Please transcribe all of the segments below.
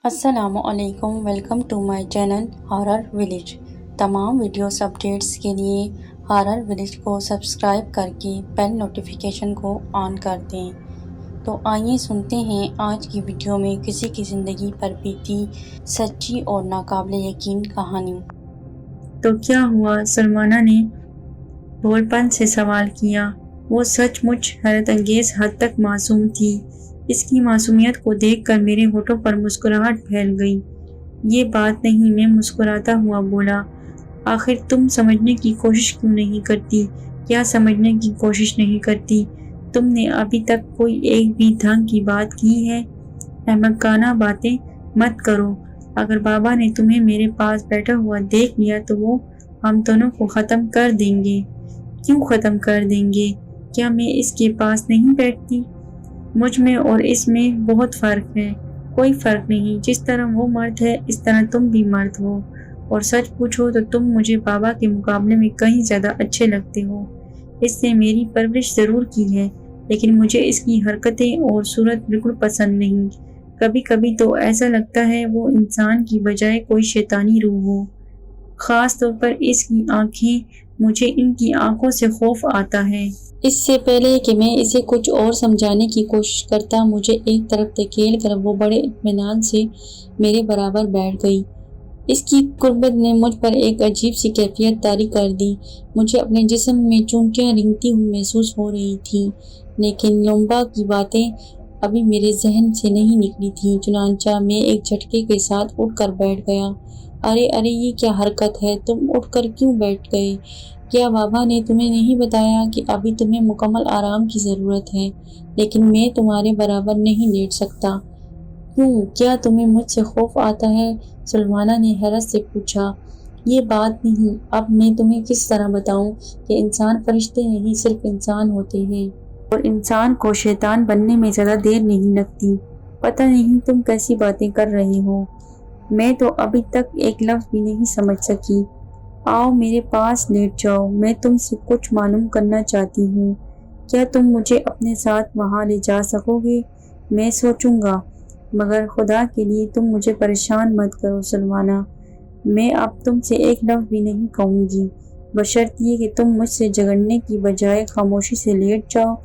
السلام علیکم، welcome to my channel horror village. تمام ویڈیوز اپڈیٹس کے لیے ہارر ولیج کو سبسکرائب کر کے بیل نوٹیفیکیشن کو آن کر دیں۔ تو آئیے سنتے ہیں آج کی ویڈیو میں کسی کی زندگی پر بیتی سچی اور ناقابل یقین کہانی۔ تو کیا ہوا؟ سلمانہ نے بھول پن سے سوال کیا۔ وہ سچ مچ حیرت انگیز حد تک معصوم تھی۔ اس کی معصومیت کو دیکھ کر میرے ہونٹوں پر مسکراہٹ پھیل گئی۔ یہ بات نہیں، میں مسکراتا ہوا بولا۔ آخر تم سمجھنے کی کوشش کیوں نہیں کرتی؟ کیا سمجھنے کی کوشش نہیں کرتی؟ تم نے ابھی تک کوئی ایک بھی ڈھنگ کی بات کی ہے؟ احمقانہ باتیں مت کرو۔ اگر بابا نے تمہیں میرے پاس بیٹھا ہوا دیکھ لیا تو وہ ہم دونوں کو ختم کر دیں گے۔ کیوں ختم کر دیں گے؟ کیا میں اس کے پاس نہیں بیٹھتی؟ مجھ میں اور اس میں بہت فرق ہے۔ کوئی فرق نہیں، جس طرح وہ مرد ہے اس طرح تم بھی مرد ہو، اور سچ پوچھو تو تم مجھے بابا کے مقابلے میں کہیں زیادہ اچھے لگتے ہو۔ اس نے میری پرورش ضرور کی ہے، لیکن مجھے اس کی حرکتیں اور صورت بالکل پسند نہیں۔ کبھی کبھی تو ایسا لگتا ہے وہ انسان کی بجائے کوئی شیطانی روح ہو۔ خاص طور پر اس کی آنکھیں، مجھے ان کی آنکھوں سے خوف آتا ہے۔ اس سے پہلے کہ میں اسے کچھ اور سمجھانے کی کوشش کرتا، مجھے ایک طرف دھکیل کر وہ بڑے اطمینان سے میرے برابر بیٹھ گئی۔ اس کی قربت نے مجھ پر ایک عجیب سی کیفیت طاری کر دی۔ مجھے اپنے جسم میں چونٹیاں رینگتی ہوئی محسوس ہو رہی تھیں، لیکن لمبا کی باتیں ابھی میرے ذہن سے نہیں نکلی تھیں۔ چنانچہ میں ایک جھٹکے کے ساتھ اٹھ کر بیٹھ گیا۔ ارے ارے، یہ کیا حرکت ہے؟ تم اٹھ کر کیوں بیٹھ گئے؟ کیا بابا نے تمہیں نہیں بتایا کہ ابھی تمہیں مکمل آرام کی ضرورت ہے؟ لیکن میں تمہارے برابر نہیں لیٹ سکتا۔ کیوں؟ کیا تمہیں مجھ سے خوف آتا ہے؟ سلمانہ نے حیرت سے پوچھا۔ یہ بات نہیں، اب میں تمہیں کس طرح بتاؤں کہ انسان فرشتے نہیں صرف انسان ہوتے ہیں، اور انسان کو شیطان بننے میں زیادہ دیر نہیں لگتی۔ پتہ نہیں تم کیسی باتیں کر رہے ہو، میں تو ابھی تک ایک لفظ بھی نہیں سمجھ سکی۔ آؤ میرے پاس لیٹ جاؤ، میں تم سے کچھ معلوم کرنا چاہتی ہوں۔ کیا تم مجھے اپنے ساتھ وہاں لے جا سکو گے؟ میں سوچوں گا، مگر خدا کے لیے تم مجھے پریشان مت کرو سلمانہ۔ میں اب تم سے ایک لفظ بھی نہیں کہوں گی، بشرطیہ کہ تم مجھ سے جھگڑنے کی بجائے خاموشی سے لیٹ جاؤ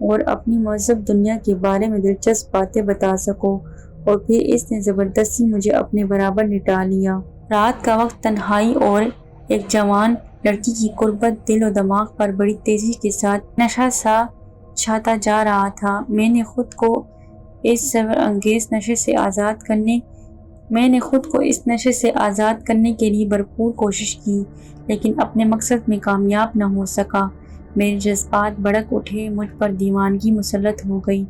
اور اپنی مہذب دنیا کے بارے میں دلچسپ باتیں بتا سکو۔ اور پھر اس نے زبردستی مجھے اپنے برابر لٹا لیا۔ رات کا وقت، تنہائی اور ایک جوان لڑکی کی قربت دل و دماغ پر بڑی تیزی کے ساتھ نشہ سا چھاتا جا رہا تھا۔ میں نے خود کو اس صبر انگیز نشے سے آزاد کرنے کے لیے بھرپور کوشش کی، لیکن اپنے مقصد میں کامیاب نہ ہو سکا۔ میرے جذبات بھڑک اٹھے، مجھ پر دیوانگی مسلط ہو گئی۔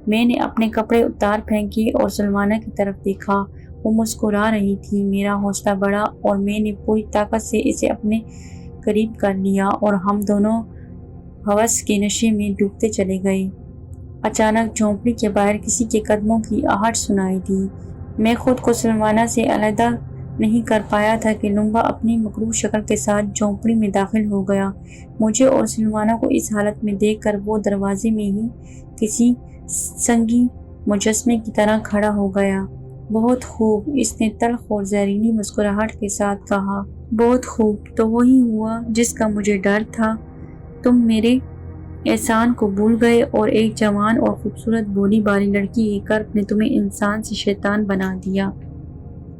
میں نے اپنے کپڑے اتار پھینکے اور سلمانہ کی طرف دیکھا۔ وہ مسکرا رہی تھی۔ میرا حوصلہ بڑھا اور میں نے پوری طاقت سے اسے اپنے قریب کر لیا، اور ہم دونوں ہوس کے نشے میں ڈوبتے چلے گئے۔ اچانک جھونپڑی کے باہر کسی کے قدموں کی آہٹ سنائی دی۔ میں خود کو سلمانہ سے علیحدہ نہیں کر پایا تھا کہ لمبا اپنی مکروہ شکل کے ساتھ جھونپڑی میں داخل ہو گیا۔ مجھے اور سلمانہ کو اس حالت میں دیکھ کر وہ دروازے میں ہی کسی سنگی مجسمے کی طرح کھڑا ہو گیا۔ بہت خوب، اس نے تلخ اور زہریلی مسکراہٹ کے ساتھ کہا۔ بہت خوب، تو وہی ہوا جس کا مجھے ڈر تھا۔ تم میرے احسان کو بھول گئے، اور ایک جوان اور خوبصورت بولی بالی لڑکی کے قرب نے تمہیں انسان سے شیطان بنا دیا۔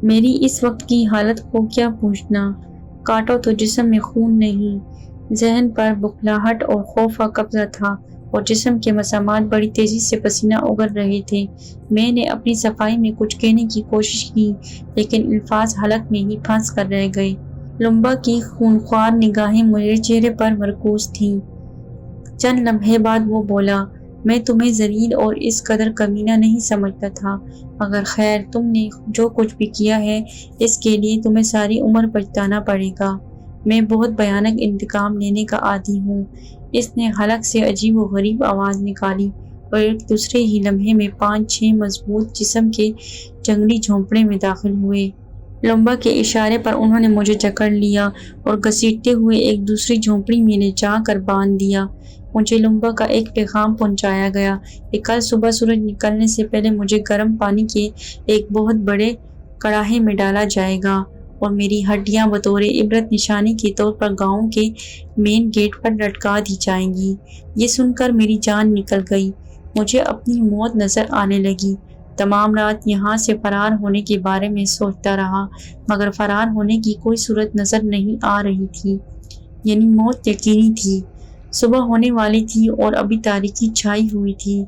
میری اس وقت کی حالت کو کیا پوچھنا؟ کاٹو تو جسم میں خون نہیں، ذہن پر بخلاہٹ اور خوف کا قبضہ تھا، اور جسم کے مسامات بڑی تیزی سے پسینہ اگل رہے تھے۔ میں نے اپنی صفائی میں کچھ کہنے کی کوشش کی، لیکن الفاظ حلق میں ہی پھنس کر رہ گئے۔ لمبا کی خونخوار نگاہیں میرے چہرے پر مرکوز تھیں۔ چند لمحے بعد وہ بولا، میں تمہیں ذلیل اور اس قدر کمینہ نہیں سمجھتا تھا، مگر خیر، تم نے جو کچھ بھی کیا ہے اس کے لیے تمہیں ساری عمر پچھتانا پڑے گا۔ میں بہت بھیانک انتقام لینے کا عادی ہوں۔ اس نے حلق سے عجیب و غریب آواز نکالی، اور ایک دوسرے ہی لمحے میں 5-6 مضبوط جسم کے جنگلی جھونپڑے میں داخل ہوئے۔ لمبا کے اشارے پر انہوں نے مجھے جکڑ لیا اور گھسیٹتے ہوئے ایک دوسری جھونپڑی میں لے جا کر باندھ دیا۔ مجھے لمبا کا ایک پیغام پہنچایا گیا کہ کل صبح سورج نکلنے سے پہلے مجھے گرم پانی کے ایک بہت بڑے کڑاہے میں ڈالا جائے گا اور میری ہڈیاں بطور عبرت نشانی کے طور پر گاؤں کے مین گیٹ پر لٹکا دی جائیں گی۔ یہ سن کر میری جان نکل گئی۔ مجھے اپنی موت نظر آنے لگی۔ تمام رات یہاں سے فرار ہونے کے بارے میں سوچتا رہا، مگر فرار ہونے کی کوئی صورت نظر نہیں آ رہی تھی، یعنی موت یقینی تھی۔ صبح ہونے والی تھی اور ابھی تاریکی چھائی ہوئی تھی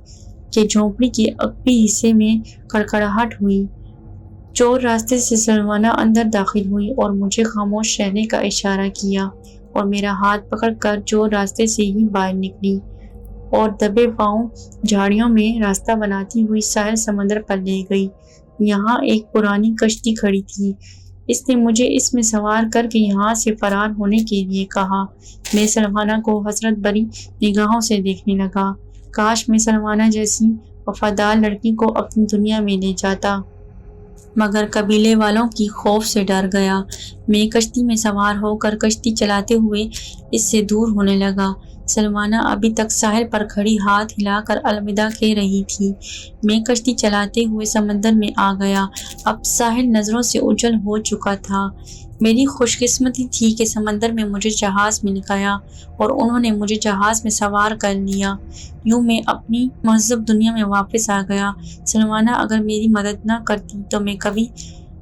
کہ جھونپڑی کے عقبی حصے میں کڑکڑاہٹ ہوئی۔ چور راستے سے سلوانا اندر داخل ہوئی اور مجھے خاموش رہنے کا اشارہ کیا اور میرا ہاتھ پکڑ کر چور راستے سے ہی باہر نکلی اور دبے پاؤں جھاڑیوں میں راستہ بناتی ہوئی ساحل سمندر پر لے گئی۔ یہاں ایک پرانی کشتی کھڑی تھی۔ اس نے مجھے اس میں سوار کر کے یہاں سے فرار ہونے کے لیے کہا۔ میں سلوانا کو حسرت بھری نگاہوں سے دیکھنے لگا۔ کاش میں سلوانا جیسی وفادار لڑکی کو اپنی دنیا میں لے جاتا، مگر قبیلے والوں کی خوف سے ڈر گیا۔ میں کشتی میں سوار ہو کر کشتی چلاتے ہوئے اس سے دور ہونے لگا۔ سلوانا ابھی تک ساحل پر کھڑی ہاتھ ہلا کر الوداع کہہ رہی تھی۔ میں کشتی چلاتے ہوئے سمندر میں آ گیا۔ اب ساحل نظروں سے اوجھل ہو چکا تھا۔ میری خوش قسمتی تھی کہ سمندر میں مجھے جہاز مل گیا اور انہوں نے مجھے جہاز میں سوار کر لیا۔ یوں میں اپنی مہذب دنیا میں واپس آ گیا۔ سلوانا اگر میری مدد نہ کرتی تو میں کبھی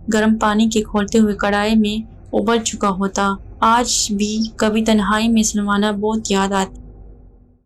گرم پانی کے کھولتے ہوئے کڑاہے میں ابل چکا ہوتا۔ آج بھی کبھی تنہائی میں سلوانا بہت یاد آتی